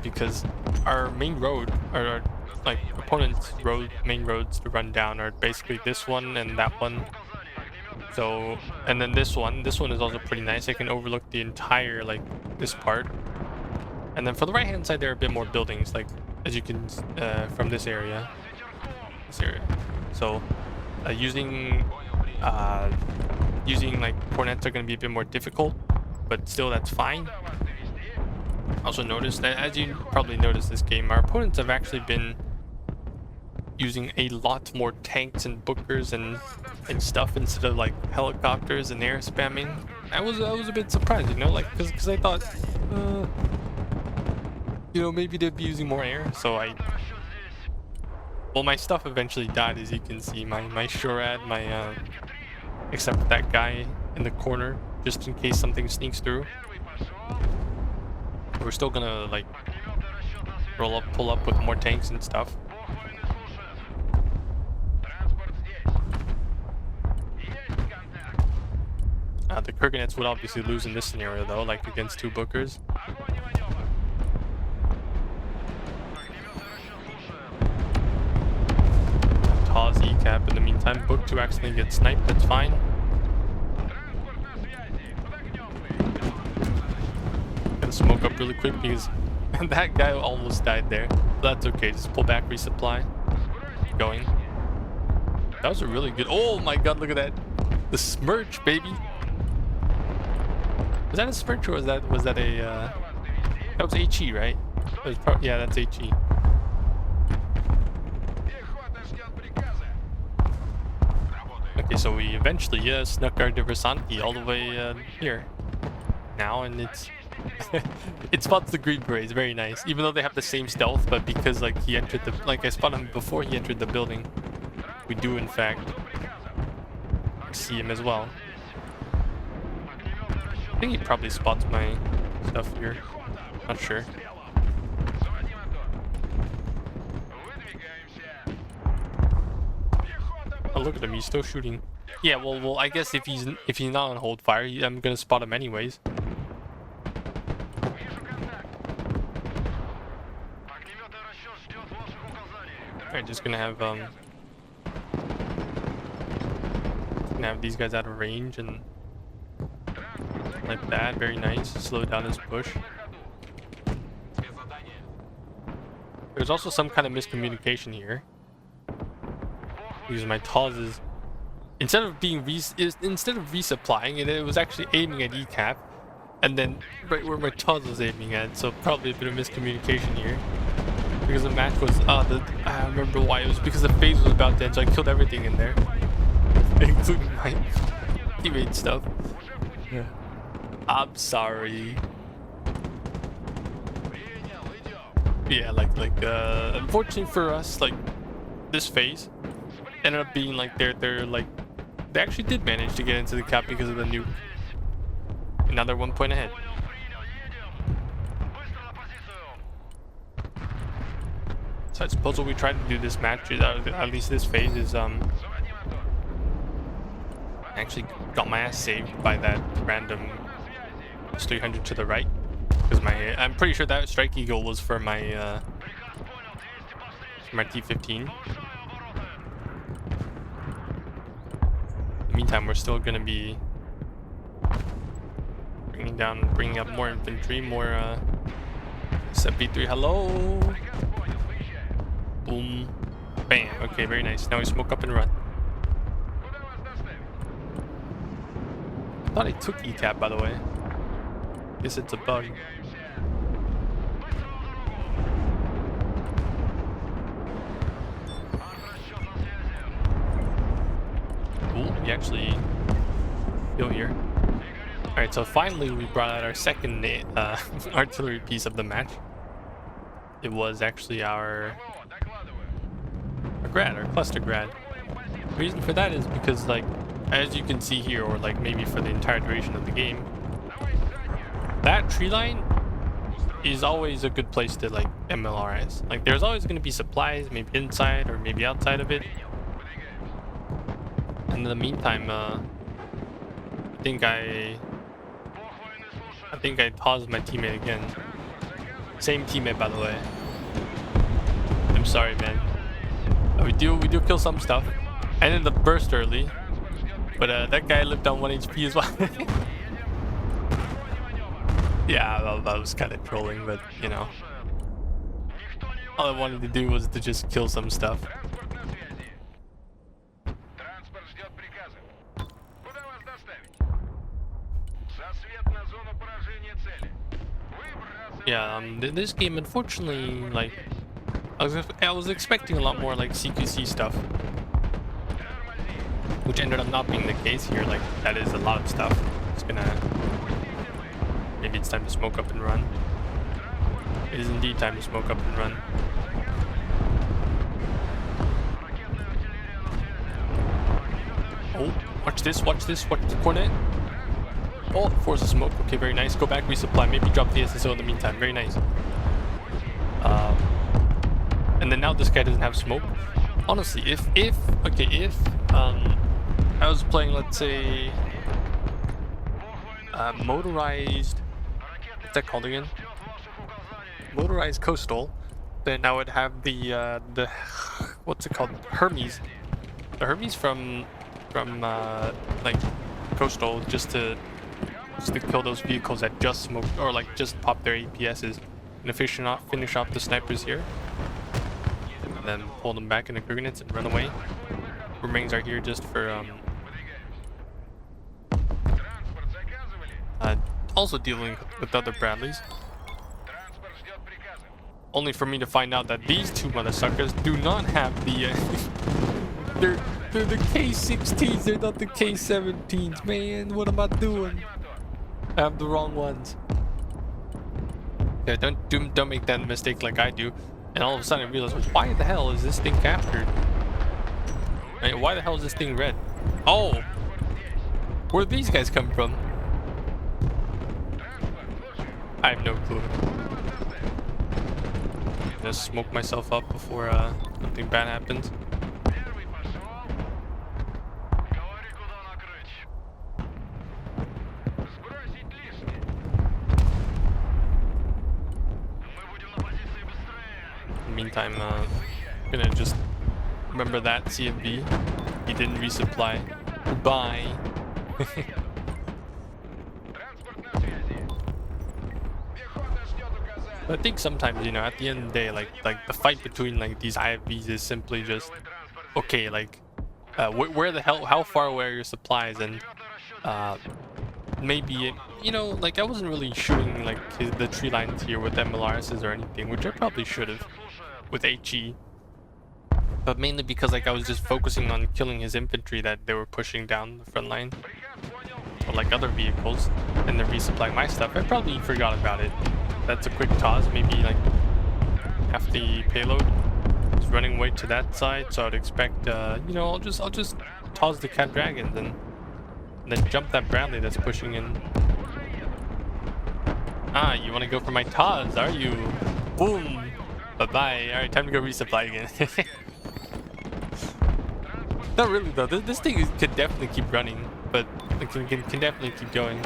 because our main road, our like opponent's main roads to run down are basically this one and that one. So, and then this one is also pretty nice. I can overlook the entire, like, this part. And then for the right hand side, there are a bit more buildings, like as you can from this area. So using like cornets are going to be a bit more difficult, but still that's fine. Also noticed that, as you probably noticed this game, our opponents have actually been using a lot more tanks and bookers and stuff instead of like helicopters and air spamming. I was a bit surprised, you know, like because I thought you know, maybe they'd be using more air. So well, my stuff eventually died, as you can see. My Shurad, my except for that guy in the corner, just in case something sneaks through. We're still gonna like pull up with more tanks and stuff. The Kurganets would obviously lose in this scenario though, like against 2 bookers. TAWs E-cap in the meantime. Book 2 accidentally gets sniped, that's fine. Gotta smoke up really quick because that guy almost died there. But that's okay, just pull back, resupply. Keep going. That was a really good... Oh my god, look at that. The Smirch, baby. Was that a Smirch or was that a... That was HE, right? That was yeah, that's HE. Okay, so we eventually snuck our Diversanti all the way here now, and it's it spots the green berets. Very nice, even though they have the same stealth, but because like he entered the, like I spotted him before he entered the building, we do in fact see him as well. I think he probably spots my stuff here, not sure. Oh, look at him, he's still shooting. Yeah, well, I guess if he's not on hold fire, I'm gonna spot him anyways. Alright, just gonna have these guys out of range and like that. Very nice. Slow down his push. There's also some kind of miscommunication here. because my TOS is instead of resupplying it, it was actually aiming at ECAP, and then right where my TOS was aiming at. So probably a bit of miscommunication here. Because the match was I remember why. It was because the phase was about to end, so I killed everything in there, including my teammate stuff. Yeah. I'm sorry. Yeah, unfortunately for us, like this phase ended up being like they're like they actually did manage to get into the cap because of the nuke. And now they're 1 point ahead. So I suppose what we tried to do this match is, at least this phase, is actually got my ass saved by that random 300 to the right, because I'm pretty sure that strike eagle was for my T-15. In the meantime, we're still gonna be bringing up more infantry, more 73. Hello. Boom. Bam. Okay, very nice. Now we smoke up and run. I thought I took ECAP, by the way. Guess it's a bug. Cool. We actually go here. Alright, so finally we brought out our second artillery piece of the match. It was actually our cluster grad. The reason for that is because, like, as you can see here, or like maybe for the entire duration of the game, that tree line is always a good place to like MLRS. Like, there's always going to be supplies, maybe inside or maybe outside of it. And in the meantime, I think I paused my teammate again. Same teammate, by the way. I'm sorry, man. We do kill some stuff. I ended up burst early, but that guy lived on 1 HP as well. Yeah, that was kind of trolling, but you know, all I wanted to do was to just kill some stuff. Yeah, this game, unfortunately, like, I was expecting a lot more like CQC stuff, which ended up not being the case here. Like, that is a lot of stuff. Maybe it's time to smoke up and run. It is indeed time to smoke up and run. Oh, watch this, watch the cornet. Oh, force a smoke. Okay, very nice. Go back, resupply. Maybe drop the SSO in the meantime. Very nice. And then now this guy doesn't have smoke. Honestly, if I was playing, let's say, motorized, what's that called again? Motorized coastal, then I would have the what's it called? Hermes. The Hermes from like coastal, just to kill those vehicles that just smoke or like just pop their APSs, and finish off the snipers here, and then pull them back into grenades and run away. Remains are here just for also dealing with other Bradleys. Only for me to find out that these two motherfuckers do not have the they're the K16s, they're not the K17s, man. What am I doing? I have the wrong ones. Yeah, don't make that mistake like I do. And all of a sudden I realize, well, why the hell is this thing captured? Right, why the hell is this thing red? Oh, where did these guys come from? I have no clue. Just smoke myself up before something bad happens. In the meantime, I'm gonna just remember that CFB. He didn't resupply. Goodbye. I think sometimes, you know, at the end of the day, like the fight between like these IFVs is simply just, okay, like where the hell, how far away are your supplies, and maybe, you know, like I wasn't really shooting like the tree lines here with MLRSs or anything, which I probably should have with HE, but mainly because like I was just focusing on killing his infantry that they were pushing down the front line, or like other vehicles, and then resupplying my stuff. I probably forgot about it. That's a quick toss, maybe like half the payload is running away to that side, so I'd expect you know, I'll just toss the cat dragons and then jump that Bradley that's pushing in. Ah, you want to go for my Taz, are you? Boom! Bye-bye. Alright, time to go resupply again. Not really though, this thing could definitely keep running, but it can definitely keep going.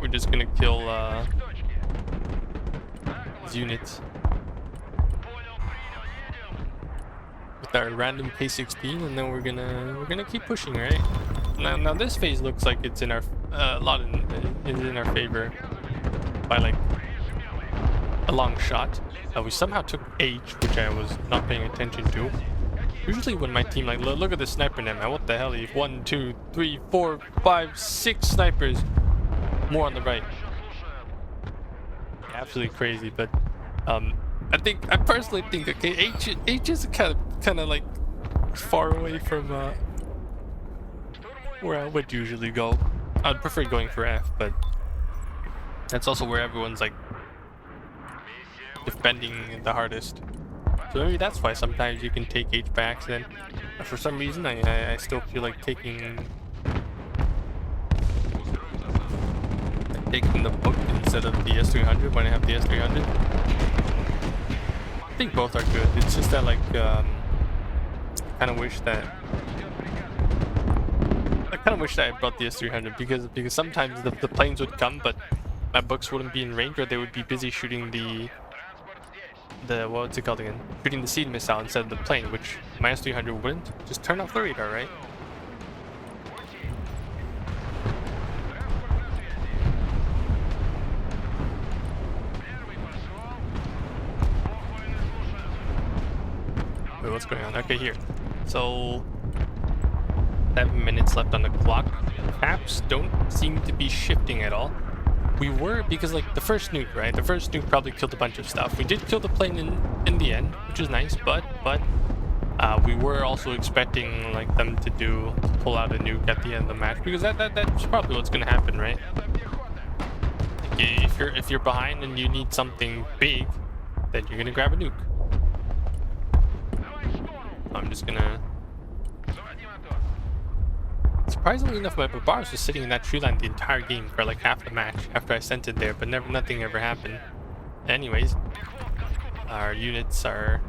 We're just gonna kill these units with our random K16, and then we're gonna keep pushing, right? Now this phase looks like it's in our is in our favor by like a long shot. We somehow took H, which I was not paying attention to. Usually when my team, like, look at the sniper net, man. What the hell? 1, 2, 3, 4, 5, 6 snipers. More on the right. Absolutely crazy, but I personally think, okay, H is kind of like far away from where I would usually go. I'd prefer going for F, but that's also where everyone's like defending the hardest. So maybe that's why sometimes you can take H by accident. But for some reason, I still feel like taking the book instead of the S300 when I have the S300. I think both are good. It's just that, like, I kind of wish that I brought the S300 because sometimes the planes would come, but my books wouldn't be in range, or they would be busy shooting the what's it called again? Shooting the seed missile instead of the plane, which my S300 wouldn't. Just turn off the radar, right? Wait, what's going on? Okay, here. So 7 minutes left on the clock. Maps don't seem to be shifting at all. We were, because like the first nuke, right? The first nuke probably killed a bunch of stuff. We did kill the plane in the end, which is nice, but we were also expecting like them to pull out a nuke at the end of the match, because that's probably what's gonna happen, right? Like, if you're behind and you need something big, then you're gonna grab a nuke. I'm just gonna. Surprisingly enough, my Barbars was sitting in that tree line the entire game for like half the match after I sent it there, but nothing ever happened. Anyways, our units are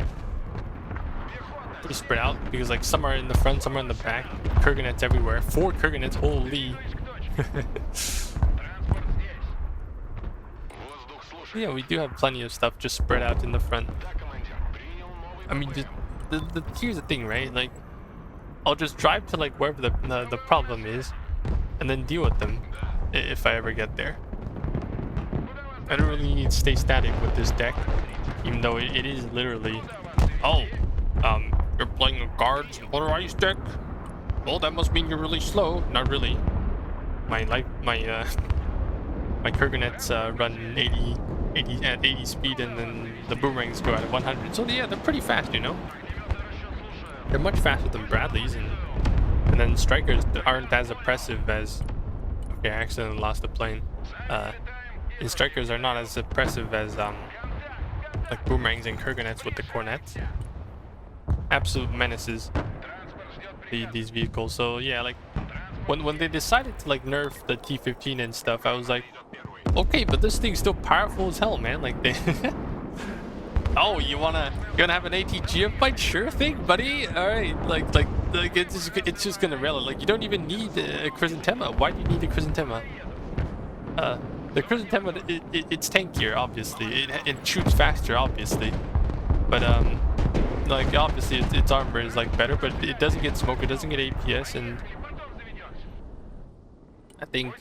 pretty spread out because like some are in the front, some are in the back. Kurganets everywhere. 4 Kurganets, holy. Yeah, we do have plenty of stuff just spread out in the front. I mean, here's the thing, right? Like, I'll just drive to like wherever the problem is, and then deal with them if I ever get there. I don't really need to stay static with this deck, even though it is literally, oh, you're playing a guards motorized deck. Well, that must mean you're really slow. Not really. My Kurganets run 80 at 80 speed, and then the boomerangs go at 100. So yeah, they're pretty fast, you know. They're much faster than Bradleys, and then strikers aren't as oppressive as. Okay, I accidentally lost the plane. And strikers are not as oppressive as like boomerangs and Kurganets with the cornets. Absolute menaces. These vehicles. So yeah, like when they decided to like nerf the T-15 and stuff, I was like, okay, but this thing's still powerful as hell, man. Like they. Oh, you wanna have an ATG fight? Sure thing, buddy. All right, like it's just gonna rail it. Like you don't even need a Chrysanthema. Why do you need a Chrysanthema? The Chrysanthema, it's tankier, obviously. It shoots faster, obviously. But like obviously its armor is like better, but it doesn't get smoke. It doesn't get APS, and I think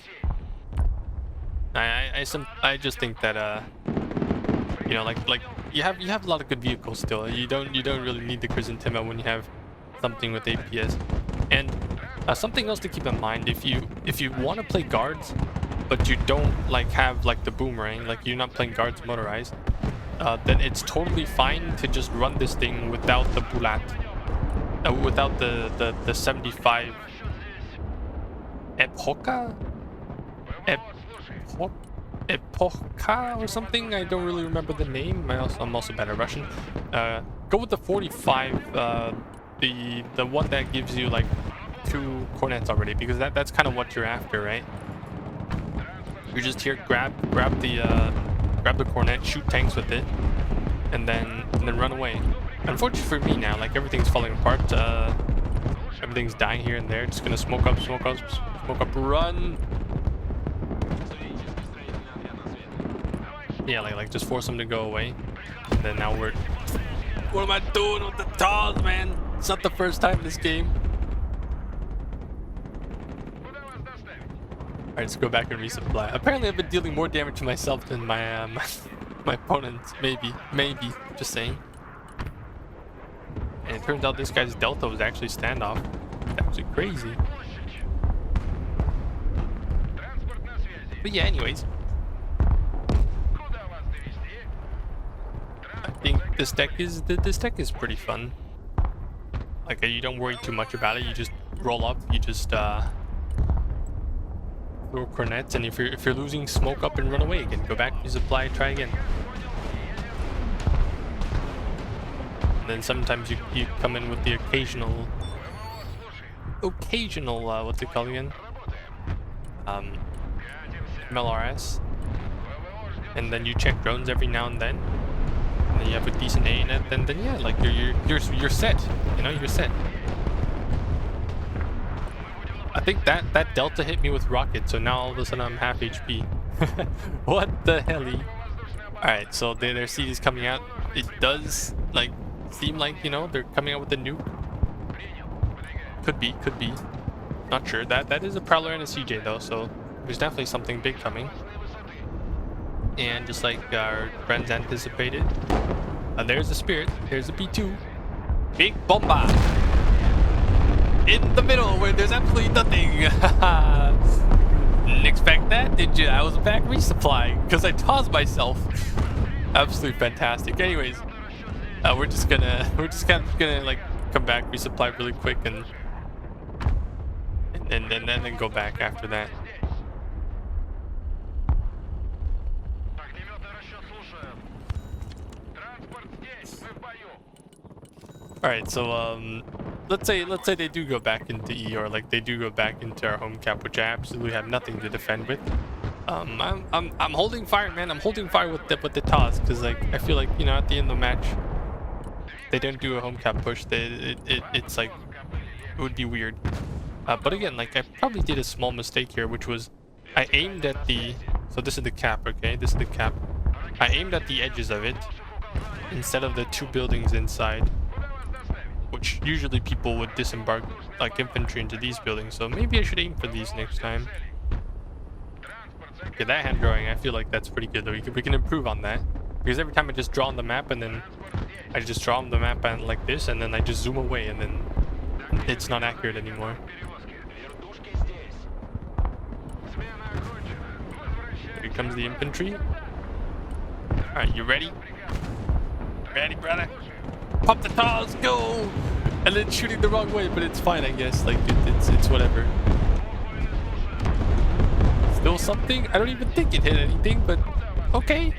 I just think that You know, like you have a lot of good vehicles still. You don't really need the Chrysanthemum when you have something with APS. And something else to keep in mind, if you want to play guards, but you don't like have like the boomerang, like you're not playing guards motorized, then it's totally fine to just run this thing without the bulat, without the 75 Epocha? Epocha or something? I don't really remember the name. I'm also bad at Russian. Go with the 45, the one that gives you like 2 cornets already, because that's kind of what you're after, right? You're just here, grab the cornet, shoot tanks with it, and then run away. Unfortunately for me now, like everything's falling apart. Everything's dying here and there. Just gonna smoke up, run. Yeah, like just force them to go away. And then now what am I doing with the TOS, man? It's not the first time this game. Alright, let's go back and resupply. Apparently I've been dealing more damage to myself than my my opponents. Maybe. Just saying. And it turns out this guy's Delta was actually standoff. It's actually crazy. But yeah, anyways. I think this deck is pretty fun. Like you don't worry too much about it. You just roll up. You just throw cornets, and if you're losing, smoke up and run away again. Go back, resupply, try again. And then sometimes you come in with the occasional what's it called again? MLRS. And then you check drones every now and then. And then you have a decent ANet, then yeah, like you're set. You know, you're set. I think that Delta hit me with rocket, so now all of a sudden I'm half HP. What the helly? Alright, so their seed is coming out. It does like seem like, you know, they're coming out with a nuke. Could be. Not sure. That is a Prowler and a CJ though, so there's definitely something big coming. And just like our friends anticipated, there's the Spirit. There's the P2. Big bomba in the middle where there's absolutely nothing. Didn't expect that, did you? I was back resupplying because I tossed myself. Absolutely fantastic. Anyways, we're just kind of gonna like come back, resupply really quick, and then go back after that. Alright, so let's say they do go back into E, or like they do go back into our home cap, which I absolutely have nothing to defend with. I'm holding fire, man. I'm holding fire with the TOS, because like I feel like, you know, at the end of the match they don't do a home cap push. It's like, it would be weird. But again, like I probably did a small mistake here, which was I aimed at the, so this is the cap, okay? This is the cap. I aimed at the edges of it instead of the 2 buildings inside, which usually people would disembark like infantry into these buildings. So maybe I should aim for these next time. Okay, that hand drawing, I feel like that's pretty good though. We can improve on that, because every time I just draw on the map and then I just draw on the map and like this, and then I just zoom away, and then it's not accurate anymore. Here comes the infantry. Alright, you ready? Ready, brother? Pop the TOS, go! And then shooting the wrong way, but it's fine, I guess. Like, it's whatever. Still something? I don't even think it hit anything, but okay.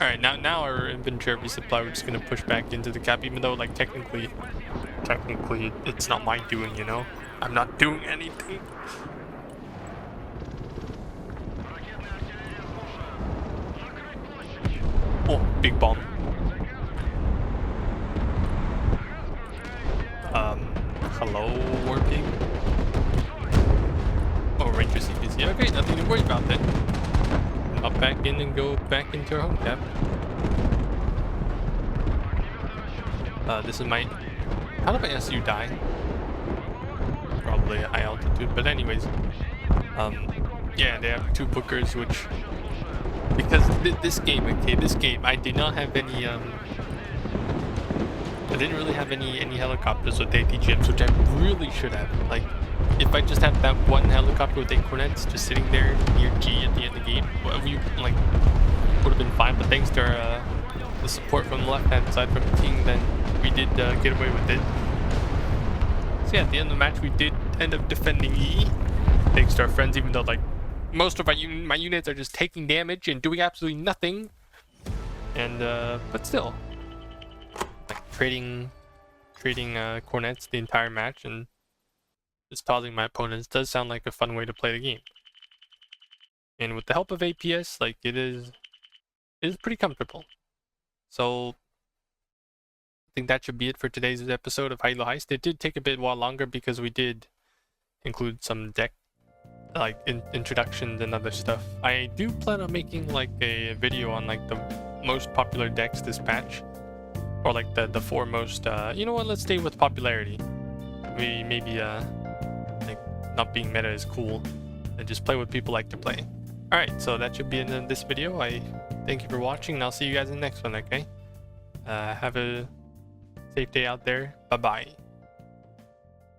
Alright, now our infantry resupply, we're just gonna push back into the cap, even though, like, technically it's not my doing, you know? I'm not doing anything. Oh, big bomb. Hello, working. Oh, Ranger CPC. Okay, nothing to worry about then. Hop back in and go back into our home cap. This is my... How did my SU die? Probably at high altitude, but anyways. Yeah, they have 2 bookers, which because this game, I did not have any I didn't really have any helicopters with ATGMs, which I really should have. Like, if I just had that one helicopter with 8 cornets just sitting there near G at the end of the game, well, we like would have been fine. But thanks to our, the support from the left-hand side from King, then we did get away with it. So yeah, at the end of the match, we did end up defending E, thanks to our friends. Even though like most of my units are just taking damage and doing absolutely nothing, and but still. Like trading cornets the entire match and just tossing my opponents does sound like a fun way to play the game. And with the help of APS, like it is pretty comfortable. So I think that should be it for today's episode of High Elo Heist. It did take a bit while longer because we did include some deck like introductions and other stuff. I do plan on making like a video on like the most popular decks this patch. Or like the 4 most, you know what, let's stay with popularity. We maybe, like, not being meta is cool. And just play what people like to play. Alright, so that should be it in this video. I thank you for watching, and I'll see you guys in the next one, okay? Have a safe day out there. Bye-bye.